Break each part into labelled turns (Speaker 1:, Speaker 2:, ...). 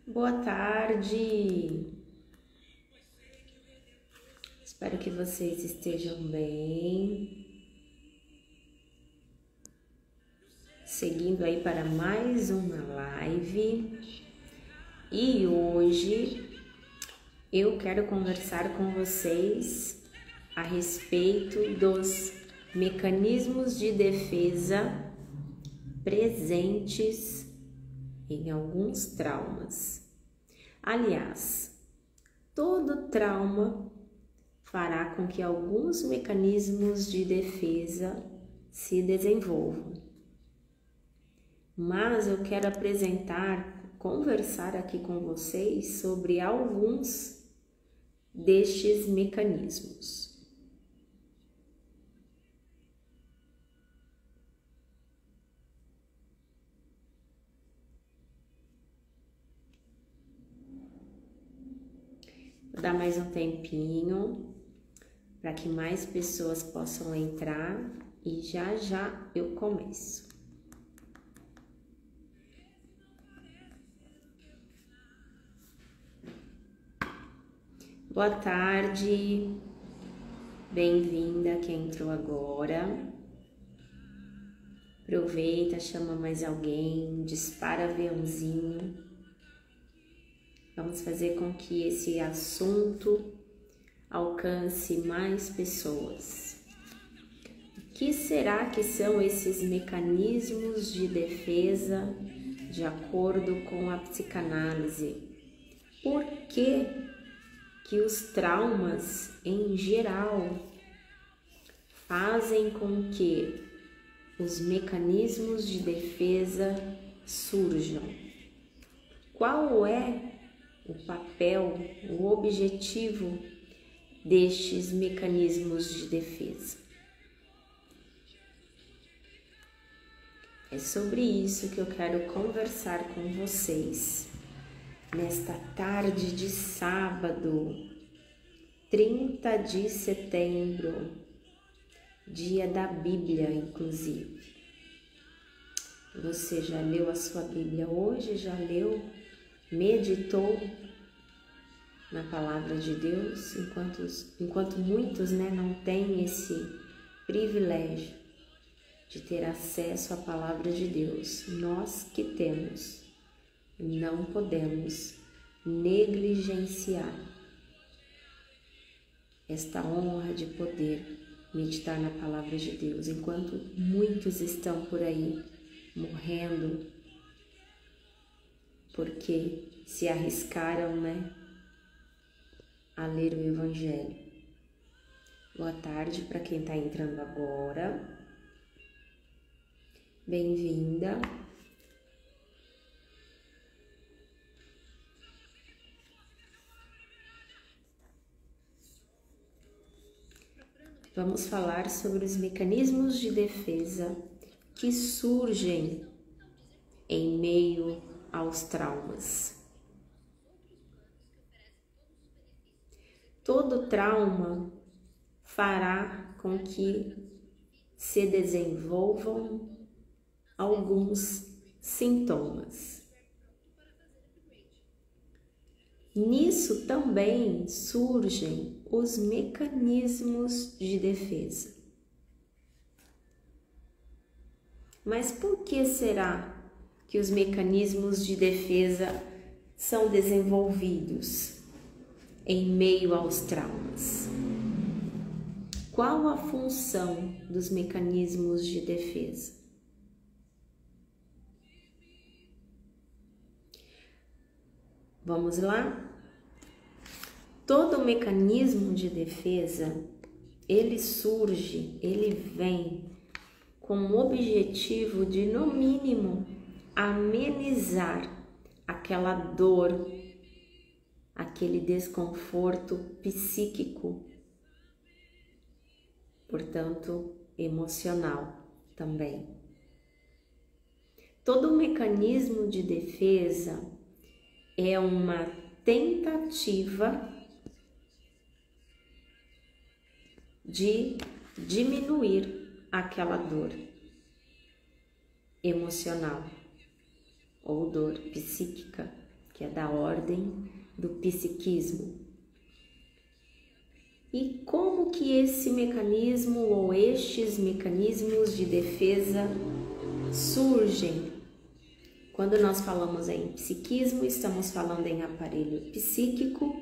Speaker 1: Boa tarde! Espero que vocês estejam bem. Seguindo aí para mais uma live. E hoje eu quero conversar com vocês a respeito dos mecanismos de defesa presentes em alguns traumas. Aliás, todo trauma fará com que alguns mecanismos de defesa se desenvolvam. Mas eu quero conversar aqui com vocês sobre alguns destes mecanismos. Vou dar mais um tempinho para que mais pessoas possam entrar e já já eu começo. Boa tarde, bem-vinda quem entrou agora. Aproveita, chama mais alguém, dispara aviãozinho. Vamos fazer com que esse assunto alcance mais pessoas. O que será que são esses mecanismos de defesa de acordo com a psicanálise? Por que os traumas em geral fazem com que os mecanismos de defesa surjam? Qual é o papel, o objetivo destes mecanismos de defesa? É sobre isso que eu quero conversar com vocês nesta tarde de sábado, 30 de setembro, dia da Bíblia, inclusive. Você já leu a sua Bíblia hoje? Já leu? Meditou na palavra de Deus? Enquanto muitos não têm esse privilégio de ter acesso à palavra de Deus, nós que temos, não podemos negligenciar esta honra de poder meditar na palavra de Deus, enquanto muitos estão por aí morrendo porque se arriscaram, a ler o Evangelho. Boa tarde para quem está entrando agora. Bem-vinda. Vamos falar sobre os mecanismos de defesa que surgem em meio aos traumas. Todo trauma fará com que se desenvolvam alguns sintomas. Nisso também surgem os mecanismos de defesa. Mas por que será que os mecanismos de defesa são desenvolvidos em meio aos traumas? Qual a função dos mecanismos de defesa? Vamos lá? Todo mecanismo de defesa, ele vem com o objetivo de, no mínimo, amenizar aquela dor, aquele desconforto psíquico, portanto, emocional também. Todo mecanismo de defesa é uma tentativa de diminuir aquela dor emocional ou dor psíquica que é da ordem do psiquismo. E como que esse mecanismo ou estes mecanismos de defesa surgem? Quando nós falamos em psiquismo, estamos falando em aparelho psíquico,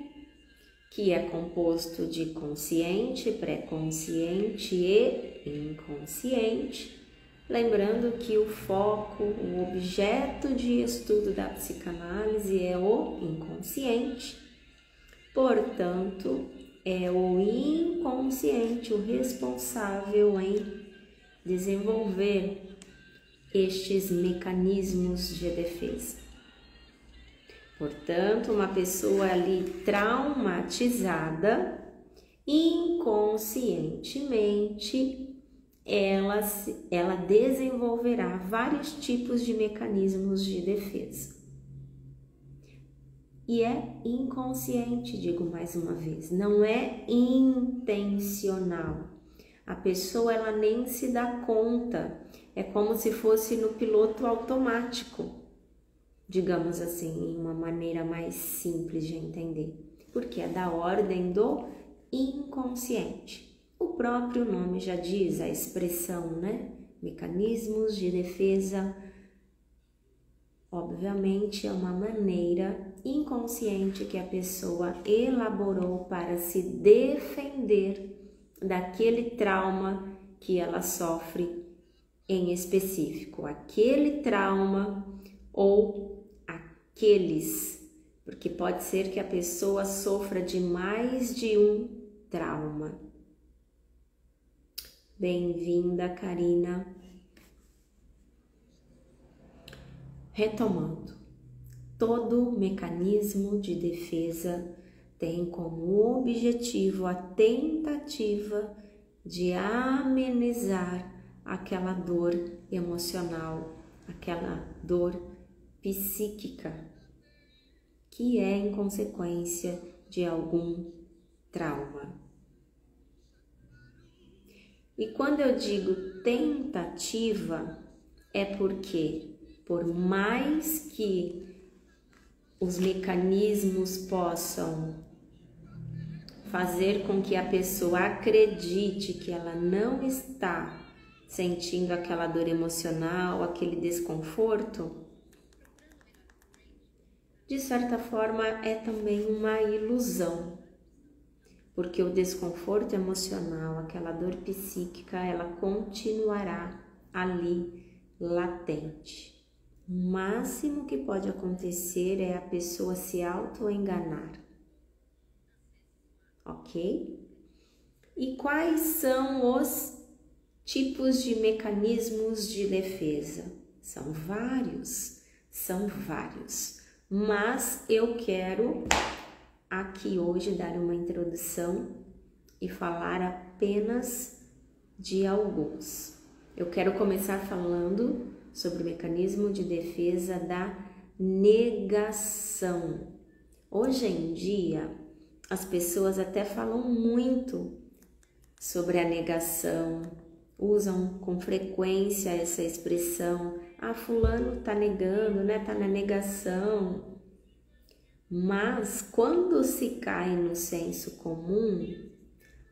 Speaker 1: que é composto de consciente, pré-consciente e inconsciente. Lembrando que o foco, o objeto de estudo da psicanálise é o inconsciente. Portanto, é o inconsciente o responsável em desenvolver estes mecanismos de defesa. Portanto, uma pessoa ali traumatizada, inconscientemente, ela desenvolverá vários tipos de mecanismos de defesa. E é inconsciente, digo mais uma vez, não é intencional. A pessoa ela nem se dá conta, é como se fosse no piloto automático, digamos assim, em uma maneira mais simples de entender, porque é da ordem do inconsciente. O próprio nome já diz, a expressão, né? Mecanismos de defesa. Obviamente é uma maneira inconsciente que a pessoa elaborou para se defender daquele trauma que ela sofre em específico, aquele trauma ou aqueles, porque pode ser que a pessoa sofra de mais de um trauma. Bem-vinda, Karina. Retomando, todo mecanismo de defesa tem como objetivo a tentativa de amenizar aquela dor emocional, aquela dor psíquica, que é em consequência de algum trauma. E quando eu digo tentativa, é porque por mais que os mecanismos possam fazer com que a pessoa acredite que ela não está sentindo aquela dor emocional, aquele desconforto, de certa forma é também uma ilusão, porque o desconforto emocional, aquela dor psíquica, ela continuará ali latente. O máximo que pode acontecer é a pessoa se auto-enganar, ok? E quais são os tipos de mecanismos de defesa? São vários, mas eu quero aqui hoje dar uma introdução e falar apenas de alguns. Eu quero começar falando sobre o mecanismo de defesa da negação. Hoje em dia, as pessoas até falam muito sobre a negação, usam com frequência essa expressão, fulano tá negando, né? Tá na negação. Mas quando se cai no senso comum,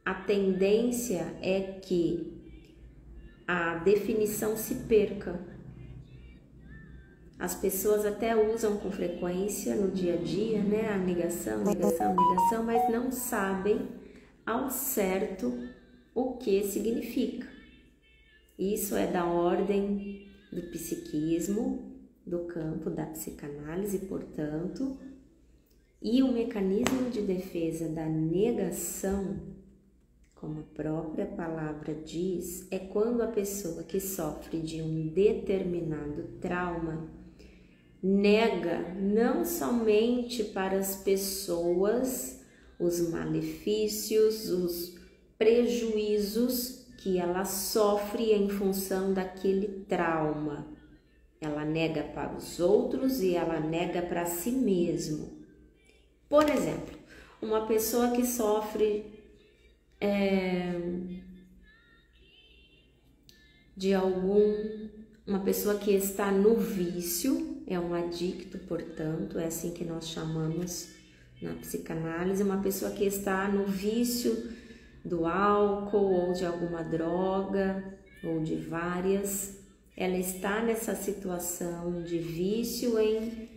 Speaker 1: a tendência é que a definição se perca. As pessoas até usam com frequência no dia a dia, né? A negação, mas não sabem ao certo o que significa. Isso é da ordem do psiquismo, do campo da psicanálise, portanto, e o mecanismo de defesa da negação, como a própria palavra diz, é quando a pessoa que sofre de um determinado trauma nega não somente para as pessoas os malefícios, os prejuízos que ela sofre em função daquele trauma. Ela nega para os outros e ela nega para si mesmo. Por exemplo, uma pessoa que sofre de algum Uma pessoa que está no vício é um adicto, portanto, é assim que nós chamamos na psicanálise. Uma pessoa que está no vício do álcool ou de alguma droga ou de várias, ela está nessa situação de vício em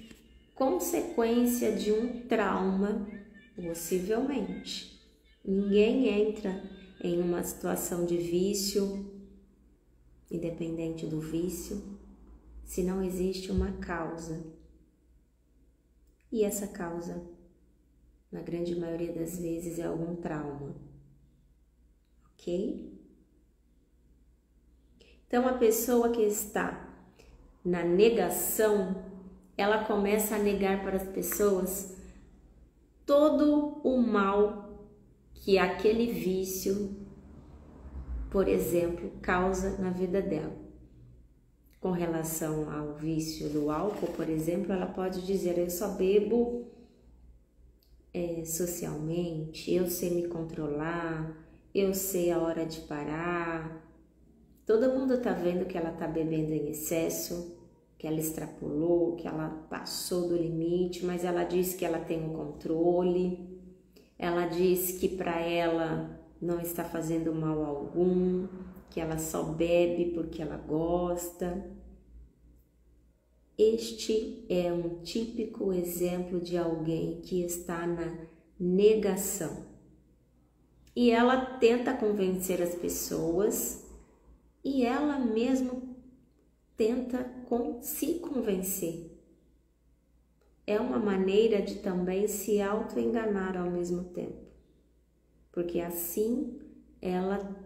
Speaker 1: consequência de um trauma, possivelmente. Ninguém entra em uma situação de vício, independente do vício, se não existe uma causa. E essa causa, na grande maioria das vezes, é algum trauma. Ok? Então, a pessoa que está na negação, ela começa a negar para as pessoas todo o mal que aquele vício, por exemplo, causa na vida dela. Com relação ao vício do álcool, por exemplo, ela pode dizer: eu só bebo socialmente, eu sei me controlar, eu sei a hora de parar. Todo mundo tá vendo que ela tá bebendo em excesso, que ela extrapolou, que ela passou do limite, mas ela diz que ela tem um controle, ela diz que para ela não está fazendo mal algum, que ela só bebe porque ela gosta. Este é um típico exemplo de alguém que está na negação. E ela tenta convencer as pessoas e ela mesma tenta se convencer. É uma maneira de também se auto-enganar ao mesmo tempo, porque assim ela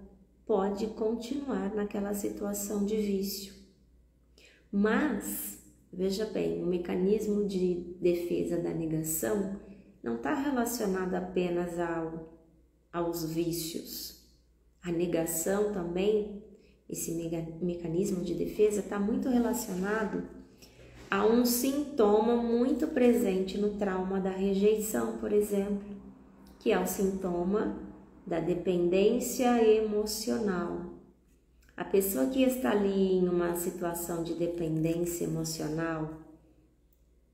Speaker 1: pode continuar naquela situação de vício. Mas, veja bem, o mecanismo de defesa da negação não está relacionado apenas aos vícios. A negação também, esse mecanismo de defesa está muito relacionado a um sintoma muito presente no trauma da rejeição, por exemplo, que é o sintoma da dependência emocional. A pessoa que está ali em uma situação de dependência emocional,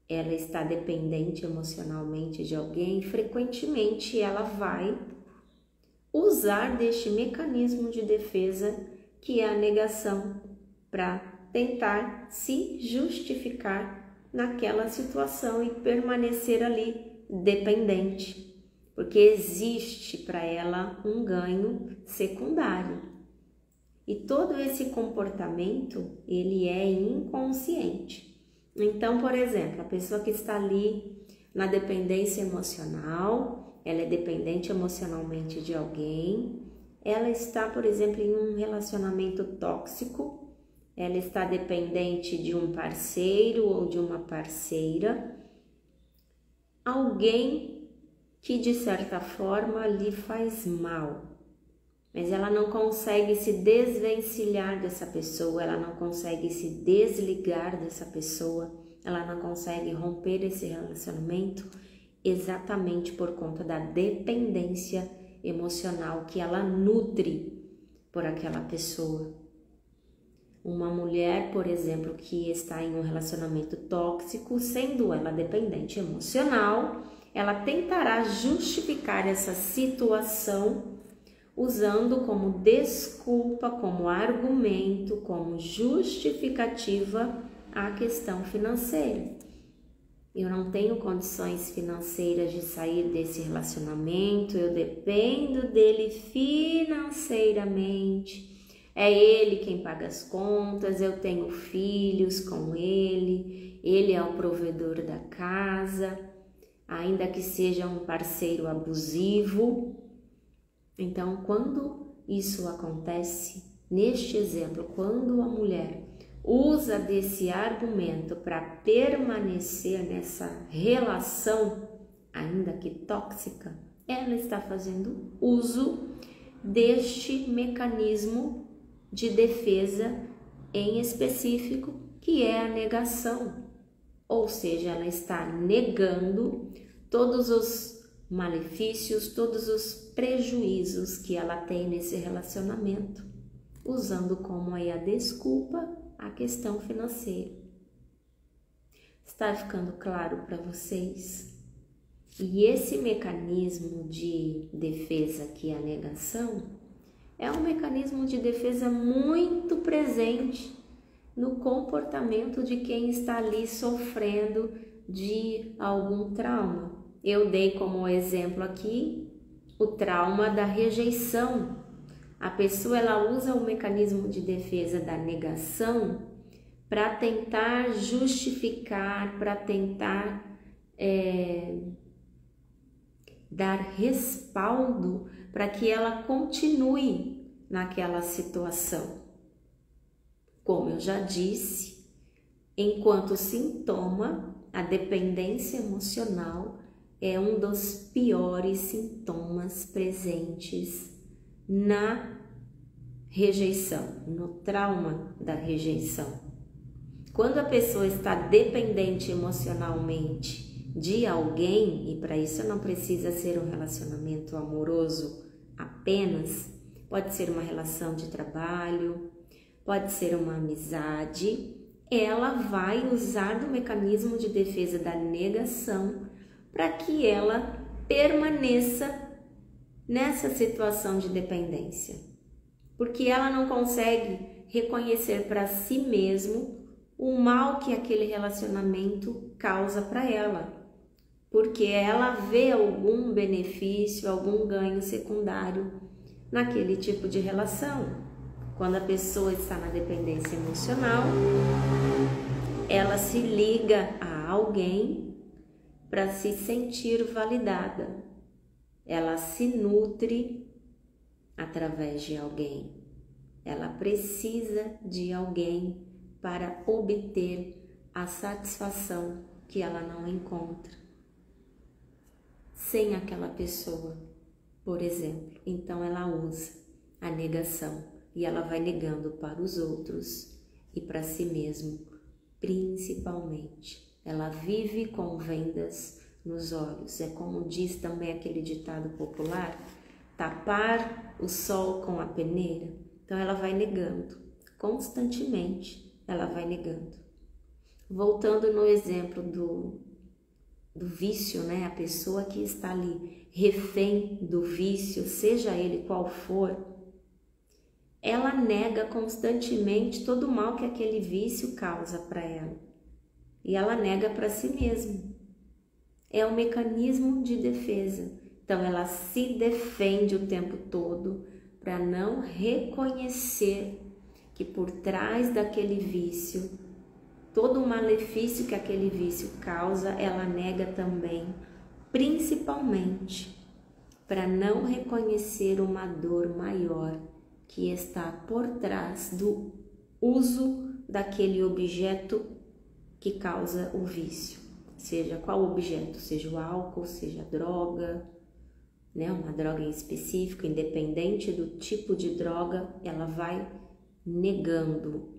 Speaker 1: ela está dependente emocionalmente de alguém, frequentemente ela vai usar deste mecanismo de defesa que é a negação para tentar se justificar naquela situação e permanecer ali dependente, porque existe para ela um ganho secundário. E todo esse comportamento, ele é inconsciente. Então, por exemplo, a pessoa que está ali na dependência emocional, ela é dependente emocionalmente de alguém, ela está, por exemplo, em um relacionamento tóxico, ela está dependente de um parceiro ou de uma parceira, alguém que de certa forma lhe faz mal, mas ela não consegue se desvencilhar dessa pessoa, ela não consegue se desligar dessa pessoa, ela não consegue romper esse relacionamento exatamente por conta da dependência emocional que ela nutre por aquela pessoa. Uma mulher, por exemplo, que está em um relacionamento tóxico, sendo ela dependente emocional, ela tentará justificar essa situação usando como desculpa, como argumento, como justificativa a questão financeira. Eu não tenho condições financeiras de sair desse relacionamento, eu dependo dele financeiramente, é ele quem paga as contas, eu tenho filhos com ele é o provedor da casa, ainda que seja um parceiro abusivo. Então, quando isso acontece, neste exemplo, quando a mulher usa desse argumento para permanecer nessa relação, ainda que tóxica, ela está fazendo uso deste mecanismo de defesa em específico, que é a negação. Ou seja, ela está negando todos os malefícios, todos os prejuízos que ela tem nesse relacionamento, usando como aí a desculpa a questão financeira. Está ficando claro para vocês? E esse mecanismo de defesa, que é a negação, é um mecanismo de defesa muito presente no comportamento de quem está ali sofrendo de algum trauma. Eu dei como exemplo aqui o trauma da rejeição. A pessoa ela usa o mecanismo de defesa da negação para tentar justificar, para tentar dar respaldo para que ela continue naquela situação. Como eu já disse, enquanto sintoma, a dependência emocional é um dos piores sintomas presentes na rejeição, no trauma da rejeição. Quando a pessoa está dependente emocionalmente de alguém, e para isso não precisa ser um relacionamento amoroso apenas, pode ser uma relação de trabalho, pode ser uma amizade, ela vai usar do mecanismo de defesa da negação para que ela permaneça nessa situação de dependência, porque ela não consegue reconhecer para si mesmo o mal que aquele relacionamento causa para ela, porque ela vê algum benefício, algum ganho secundário naquele tipo de relação. Quando a pessoa está na dependência emocional, ela se liga a alguém para se sentir validada. Ela se nutre através de alguém. Ela precisa de alguém para obter a satisfação que ela não encontra sem aquela pessoa, por exemplo. Então ela usa a negação e ela vai negando para os outros e para si mesmo, principalmente. Ela vive com vendas nos olhos. É como diz também aquele ditado popular, tapar o sol com a peneira. Então ela vai negando, constantemente ela vai negando. Voltando no exemplo do vício, né? A pessoa que está ali refém do vício, seja ele qual for, ela nega constantemente todo o mal que aquele vício causa para ela. E ela nega para si mesma. É um mecanismo de defesa. Então ela se defende o tempo todo para não reconhecer que por trás daquele vício, todo o malefício que aquele vício causa, ela nega também, principalmente para não reconhecer uma dor maior que está por trás do uso daquele objeto que causa o vício. Seja qual objeto, seja o álcool, seja a droga, né? Uma droga em específico, independente do tipo de droga, ela vai negando.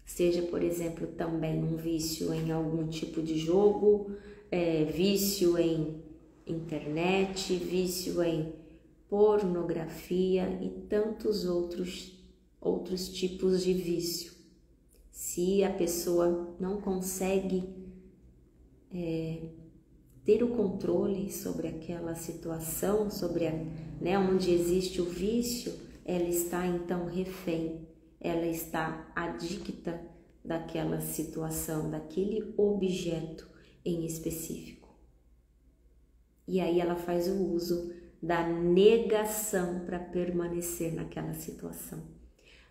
Speaker 1: Seja, por exemplo, também um vício em algum tipo de jogo, vício em internet, vício em pornografia e tantos outros tipos de vício. Se a pessoa não consegue ter o controle sobre aquela situação, sobre onde existe o vício, ela está então refém, ela está adicta daquela situação, daquele objeto em específico. E aí ela faz o uso da negação para permanecer naquela situação.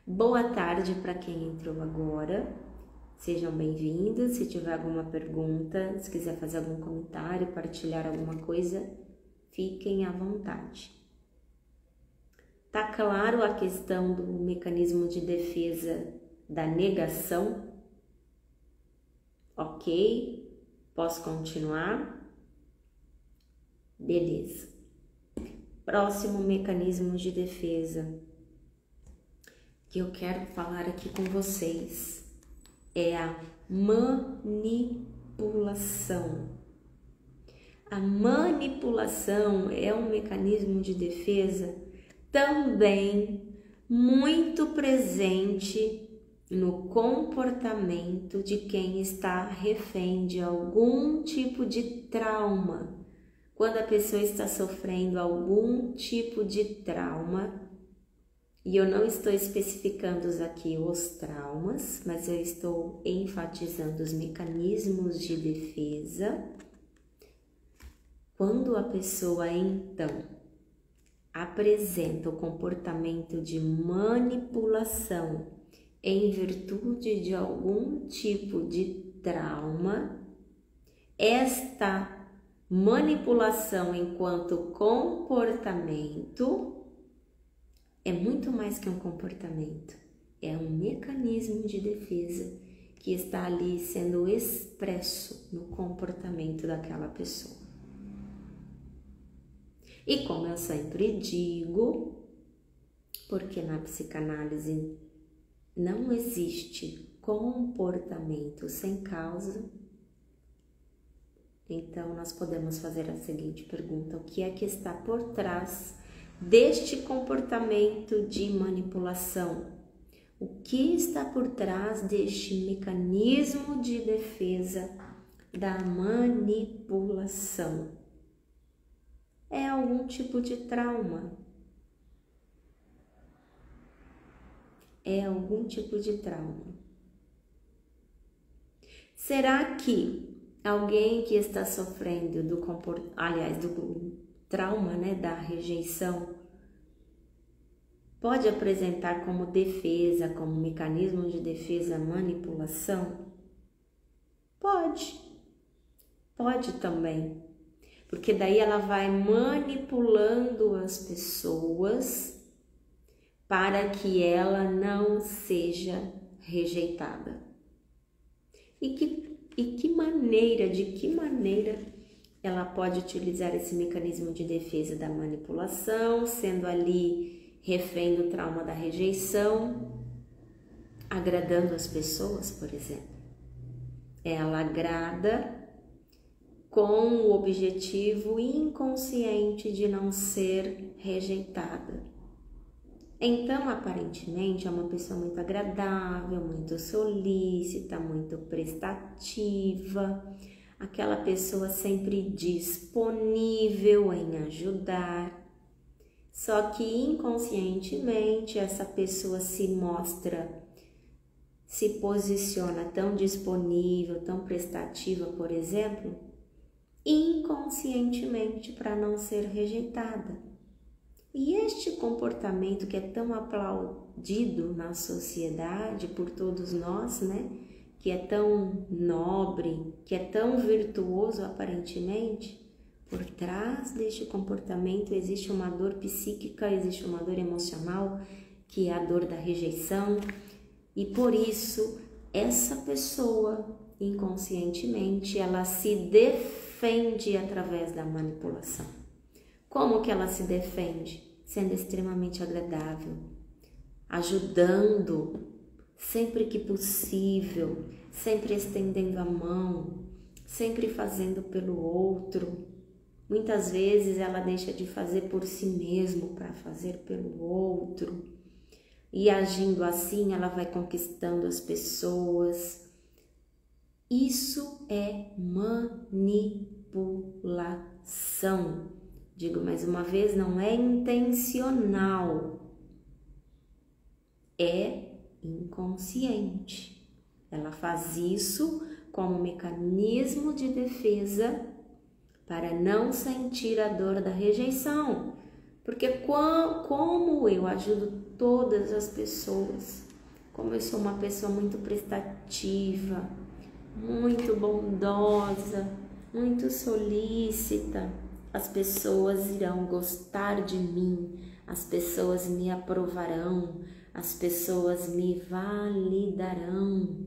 Speaker 1: Boa tarde para quem entrou agora. Sejam bem-vindos. Se tiver alguma pergunta, se quiser fazer algum comentário, partilhar alguma coisa, fiquem à vontade. Tá claro a questão do mecanismo de defesa da negação? Ok? Posso continuar? Beleza. Próximo mecanismo de defesa que eu quero falar aqui com vocês é a manipulação. A manipulação é um mecanismo de defesa também muito presente no comportamento de quem está refém de algum tipo de trauma. Quando a pessoa está sofrendo algum tipo de trauma, e eu não estou especificando aqui os traumas, mas eu estou enfatizando os mecanismos de defesa. Quando a pessoa, então, apresenta o comportamento de manipulação em virtude de algum tipo de trauma, esta manipulação enquanto comportamento é muito mais que um comportamento, é um mecanismo de defesa que está ali sendo expresso no comportamento daquela pessoa. E como eu sempre digo, porque na psicanálise não existe comportamento sem causa, então nós podemos fazer a seguinte pergunta: o que é que está por trás deste comportamento de manipulação? O que está por trás deste mecanismo de defesa da manipulação? É algum tipo de trauma? É algum tipo de trauma? Será que alguém que está sofrendo do trauma, né, da rejeição, pode apresentar como defesa, como mecanismo de defesa, manipulação? Pode também, porque daí ela vai manipulando as pessoas para que ela não seja rejeitada. De que maneira ela pode utilizar esse mecanismo de defesa da manipulação, sendo ali refém do trauma da rejeição, agradando as pessoas, por exemplo? Ela agrada com o objetivo inconsciente de não ser rejeitada. Então, aparentemente, é uma pessoa muito agradável, muito solícita, muito prestativa, aquela pessoa sempre disponível em ajudar. Só que inconscientemente essa pessoa se posiciona tão disponível, tão prestativa, por exemplo, inconscientemente para não ser rejeitada. E este comportamento que é tão aplaudido na sociedade por todos nós, né? Que é tão nobre, que é tão virtuoso aparentemente, por trás deste comportamento existe uma dor psíquica, existe uma dor emocional, que é a dor da rejeição. E por isso, essa pessoa, inconscientemente, ela se defende através da manipulação. Como que ela se defende? Sendo extremamente agradável, ajudando sempre que possível, sempre estendendo a mão, sempre fazendo pelo outro. Muitas vezes ela deixa de fazer por si mesmo para fazer pelo outro. E agindo assim, ela vai conquistando as pessoas. Isso é manipulação. Digo mais uma vez, não é intencional, é inconsciente. Ela faz isso como mecanismo de defesa para não sentir a dor da rejeição. Porque como eu ajudo todas as pessoas, como eu sou uma pessoa muito prestativa, muito bondosa, muito solícita, as pessoas irão gostar de mim, as pessoas me aprovarão, as pessoas me validarão.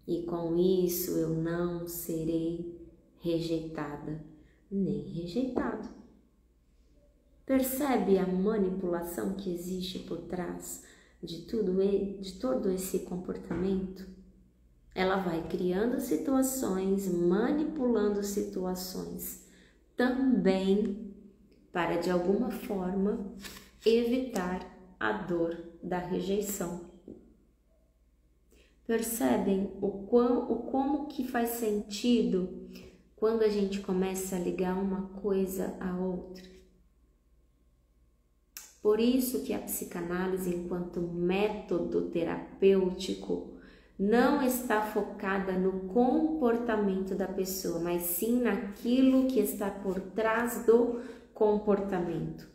Speaker 1: E com isso eu não serei rejeitada, nem rejeitado. Percebe a manipulação que existe por trás de todo esse comportamento? Ela vai criando situações, manipulando situações, também para, de alguma forma, evitar a dor da rejeição. Percebem como que faz sentido quando a gente começa a ligar uma coisa à outra? Por isso que a psicanálise, enquanto método terapêutico, não está focada no comportamento da pessoa, mas sim naquilo que está por trás do comportamento.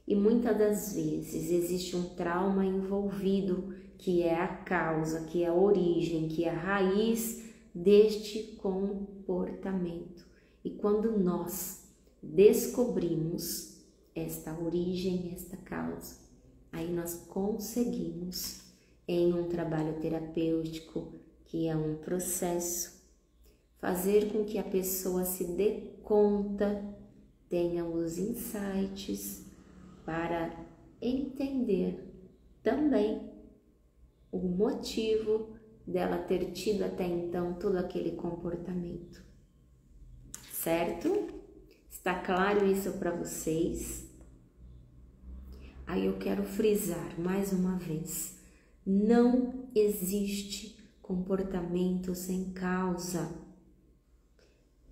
Speaker 1: E muitas das vezes existe um trauma envolvido, que é a causa, que é a origem, que é a raiz deste comportamento. E quando nós descobrimos esta origem, esta causa, aí nós conseguimos, em um trabalho terapêutico, que é um processo, fazer com que a pessoa se dê conta, tenha os insights para entender também o motivo dela ter tido até então todo aquele comportamento. Certo? Está claro isso para vocês? Aí eu quero frisar mais uma vez: não existe comportamento sem causa.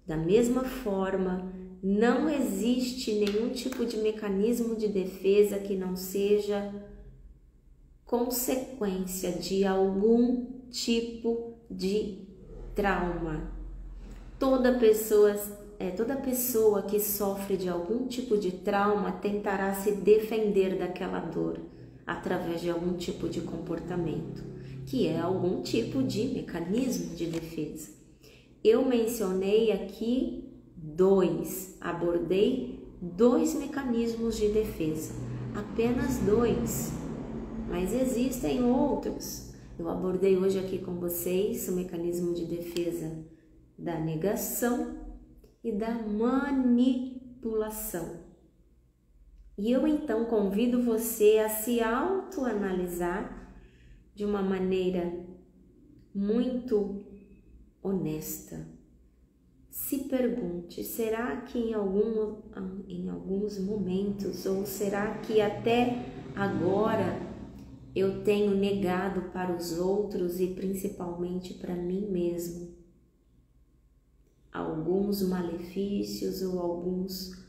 Speaker 1: Da mesma forma, não existe nenhum tipo de mecanismo de defesa que não seja consequência de algum tipo de trauma. Toda pessoa que sofre de algum tipo de trauma tentará se defender daquela dor através de algum tipo de comportamento, que é algum tipo de mecanismo de defesa. Eu mencionei aqui abordei 2 mecanismos de defesa, apenas 2, mas existem outros. Eu abordei hoje aqui com vocês o mecanismo de defesa da negação e da manipulação. E eu então convido você a se autoanalisar de uma maneira muito honesta. Se pergunte, será que em alguns momentos, ou será que até agora eu tenho negado para os outros e principalmente para mim mesmo alguns malefícios ou alguns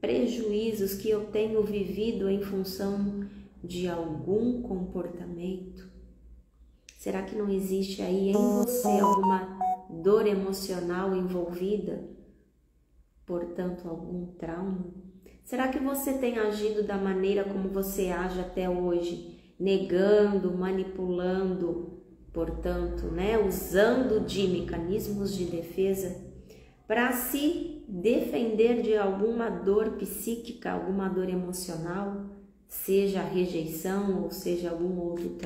Speaker 1: prejuízos que eu tenho vivido em função de algum comportamento? Será que não existe aí em você alguma dor emocional envolvida? Portanto, algum trauma? Será que você tem agido da maneira como você age até hoje, negando, manipulando, portanto, usando de mecanismos de defesa para se defender de alguma dor psíquica, alguma dor emocional, seja a rejeição ou seja algum outro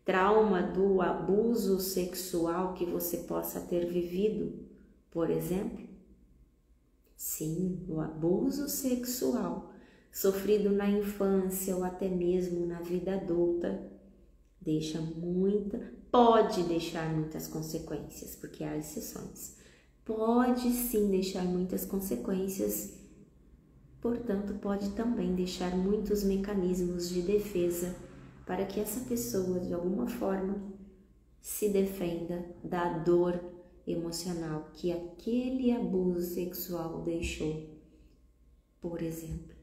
Speaker 1: trauma do abuso sexual que você possa ter vivido, por exemplo? Sim, o abuso sexual sofrido na infância ou até mesmo na vida adulta pode deixar muitas consequências, porque há exceções. Pode sim deixar muitas consequências, portanto, pode também deixar muitos mecanismos de defesa para que essa pessoa, de alguma forma, se defenda da dor emocional que aquele abuso sexual deixou. Por exemplo,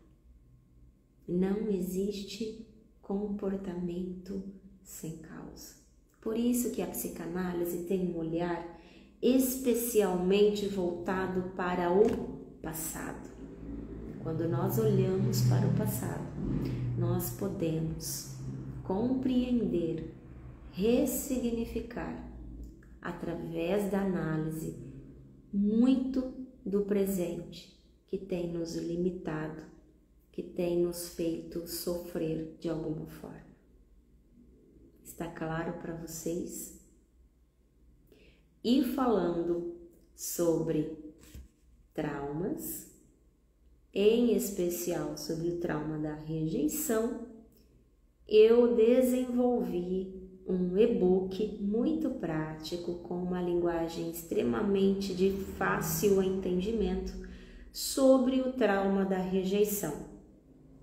Speaker 1: não existe comportamento sem causa. Por isso que a psicanálise tem um olhar especialmente voltado para o passado. Quando nós olhamos para o passado, nós podemos compreender, ressignificar, através da análise, muito do presente que tem nos limitado, que tem nos feito sofrer de alguma forma. Está claro para vocês? E falando sobre traumas, em especial sobre o trauma da rejeição, eu desenvolvi um e-book muito prático, com uma linguagem extremamente de fácil entendimento sobre o trauma da rejeição.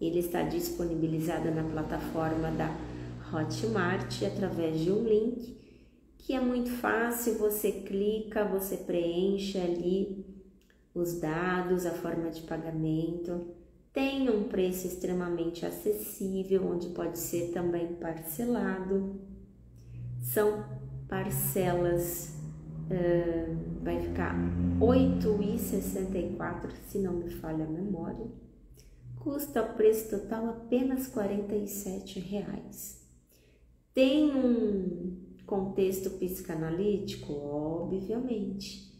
Speaker 1: Ele está disponibilizado na plataforma da Hotmart através de um link que é muito fácil, você clica, você preenche ali os dados, a forma de pagamento. Tem um preço extremamente acessível, onde pode ser também parcelado. São parcelas, vai ficar R$ 8,64, se não me falha a memória. Custa o preço total apenas R$ 47,00. Tem um contexto psicanalítico? Obviamente.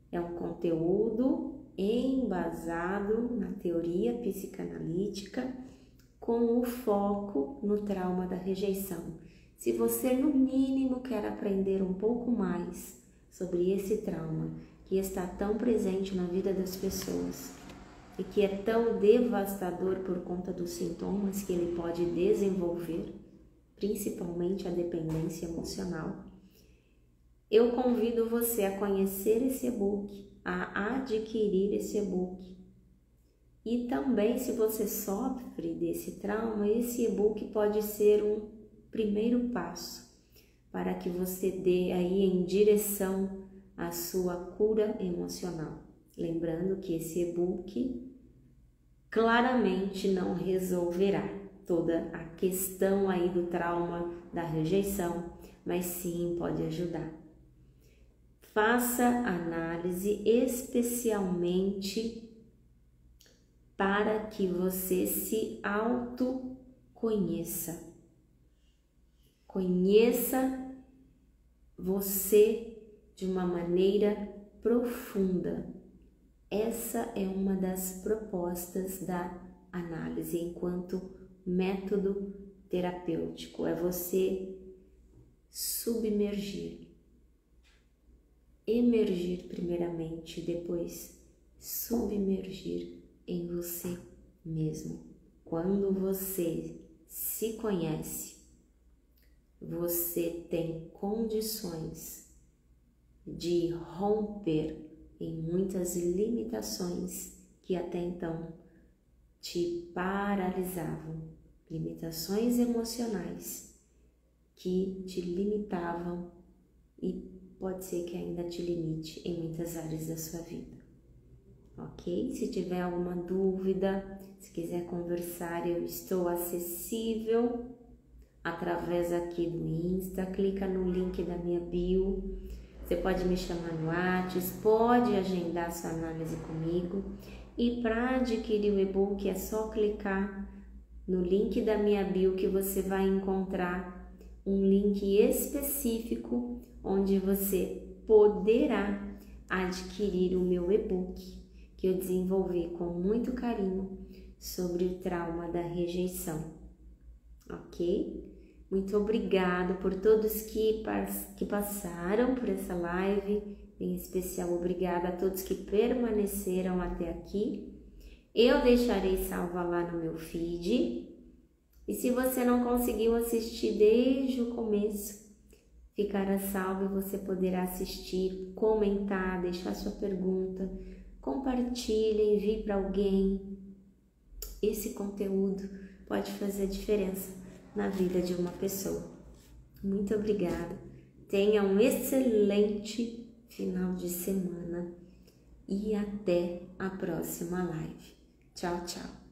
Speaker 1: É um conteúdo embasado na teoria psicanalítica com o foco no trauma da rejeição. Se você, no mínimo, quer aprender um pouco mais sobre esse trauma que está tão presente na vida das pessoas e que é tão devastador por conta dos sintomas que ele pode desenvolver, principalmente a dependência emocional, eu convido você a conhecer esse e-book, a adquirir esse e-book. E também, se você sofre desse trauma, esse e-book pode ser um primeiro passo para que você dê aí em direção à sua cura emocional. Lembrando que esse e-book claramente não resolverá toda a questão aí do trauma da rejeição, mas sim pode ajudar. Faça análise especialmente para que você se autoconheça. Conheça você de uma maneira profunda. Essa é uma das propostas da análise enquanto método terapêutico. É você submergir, emergir primeiramente, depois submergir em você mesmo. Quando você se conhece, você tem condições de romper em muitas limitações que até então te paralisavam, limitações emocionais que te limitavam e pode ser que ainda te limite em muitas áreas da sua vida, ok? Se tiver alguma dúvida, se quiser conversar, eu estou acessível através aqui do Insta, clica no link da minha bio, você pode me chamar no WhatsApp, pode agendar sua análise comigo, e para adquirir o e-book é só clicar no link da minha bio que você vai encontrar um link específico onde você poderá adquirir o meu e-book que eu desenvolvi com muito carinho sobre o trauma da rejeição, ok? Muito obrigado por todos que passaram por essa live, em especial obrigada a todos que permaneceram até aqui. Eu deixarei salva lá no meu feed, e se você não conseguiu assistir desde o começo, ficará salvo e você poderá assistir, comentar, deixar sua pergunta, compartilhe, envie para alguém. Esse conteúdo pode fazer diferença na vida de uma pessoa. Muito obrigada. Tenha um excelente final de semana e até a próxima live. Tchau, tchau.